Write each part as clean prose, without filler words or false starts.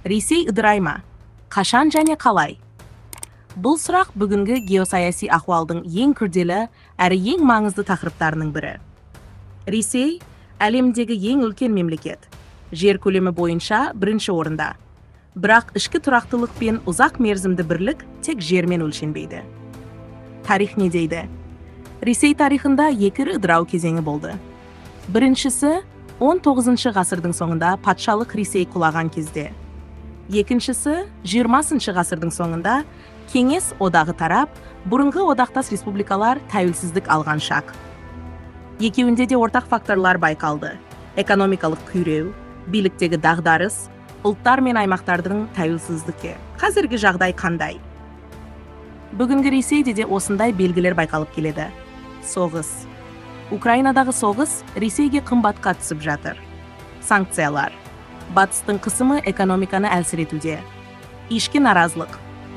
Ресей ыдырай ма? Қашан және қалай? Бұл сұрақ бүгінгі геосаяси ахуалдың ең күрделі әрі ең маңызды тақырыптарының бірі. Ресей әлемдегі ең үлкен мемлекет. Жер көлемі бойынша бірінші орында. Бірақ ішкі тұрақтылық пен ұзақ мерзімді бірлік тек жермен өлшенбейді. Тарих не дейді? Ресей тарихында екі ыдырау кезеңі болды. Біріншісі 19 ғасырдың соңында патшалық Ресей құлаған кезде. Екіншісі 20 ғасырдың соңында Кеңес одағы тарап, бұрынғы одақтас республикалар тәуелсіздік алған шақ. Екеуінде де ортақ факторлар байқалды. Экономикалық күйреу, биліктегі дағдарыс, ұлттар мен аймақтардың тәуелсіздігі. Қазіргі жағдай қандай? Бүгінгі Ресейде де осындай белгілер байқалып келеді. Соғыс. Украинадағы соғыс Ресейге қымбатқа түсіп жатыр. Санкциялар. Батыстың қысымы экономиканы әлсіретуде. Ішкі наразылық.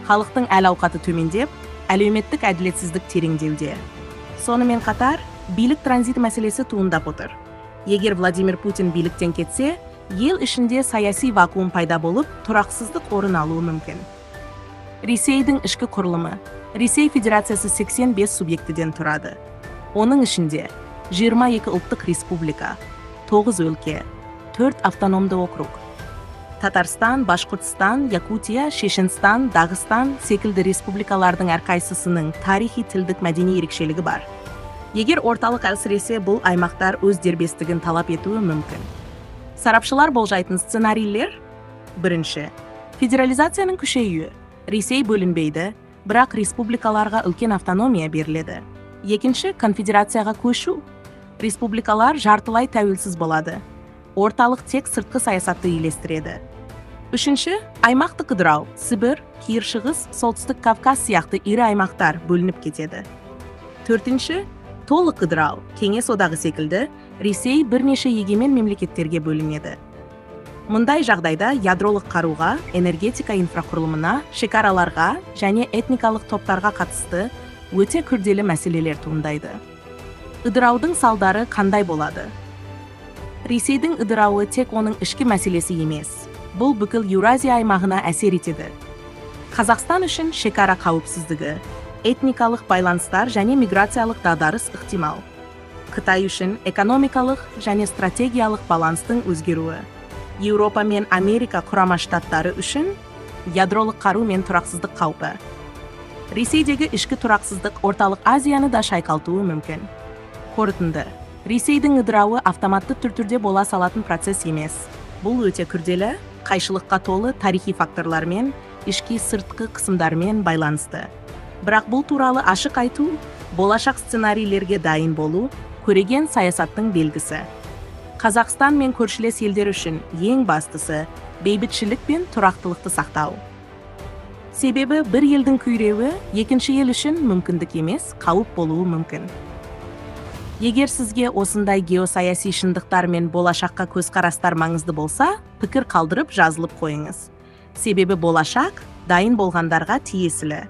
Халықтың әл-ауқаты төмендеп, әлеуметтік әділетсіздік тереңдеуде. Сонымен қатар, билік транзиті мәселесі туындап отыр. Егер Владимир Путин биліктен кетсе, ел ішінде саяси вакуум пайда болып, тұрақсыздық орын алуы мүмкін. Ресейдің ішкі құрылымы. Ресей Федерациясы 85 субъектіден тұрады. Оның ішінде 22 ұлттық республика, 9 өлке, 4 автономды округ. Татарстан, Башқұртстан, Якутия, Шешенстан, Дағыстан секілді республикалардың әрқайсысының тарихи тілдік мәдени ерекшелігі бар. Егер орталық әлсіресе, бұл аймақтар өз дербестігін талап етуі мүмкін. Сарапшылар болжайтын сценарийлер: бірінші, федерализацияның күшеюі. Ресей бөлінбейді, бірақ республикаларға үлкен автономия беріледі. Екінші, конфедерацияға көшу. Республикалар жартылай тәуелсіз болады. Орталық тек сыртқы саясатты үйлестіреді. Үшінші, аймақтық ыдырау. Сібір, Кир шығыс, Солтүстік Кавказ сияқты ірі аймақтар бөлініп кетеді. Төртінші, толық ыдырау. Кеңес одағы секілді, Ресей бірнеше егемен мемлекеттерге бөлінеді. Мұндай жағдайда ядролық қаруға, энергетика инфрақұрылымына, шекараларға және этникалық топтарға қатысты өте күрделі мәселелер туындайды. Ыдыраудың салдары қандай болады? Ресейдің ыдырауы тек оның ішкі мәселесі емес. Бұл бүкіл Еуразия аймағына әсер етеді. Қазақстан үшін шекара қауіпсіздігі, этникалық байланыстар және миграциялық дағдарыс ықтимал. Қытай үшін экономикалық және стратегиялық баланстың өзгеруі. Еуропа мен Америка құрама штаттары үшін ядролық қару мен тұрақсыздық қаупі. Ресейдегі ішкі тұрақсыздық орталық Азияны да шайқалтуы мүмкін. Қорытынды. Ресейдің ыдырауы автоматты түрде бола салатын процесс емес. Бұл өте күрделі, қайшылыққа толы тарихи факторлармен, ішкі сыртқы қысымдармен байланысты. Бірақ бұл туралы ашық айту, болашақ сценарийлерге дайын болу, көреген саясаттың белгісі. Қазақстан мен көршілес елдер үшін ең бастысы бейбітшілік пен тұрақтылықты сақтау. Себебі бір елдің күйреуі екінші ел үшін мүмкіндік емес, қауіп болуы мүмкін. Егер сізге осындай геосаяси шындықтар мен болашаққа көзқарастар маңызды болса, пікір қалдырып жазылып қойыңыз. Себебі болашақ дайын болғандарға тиесілі.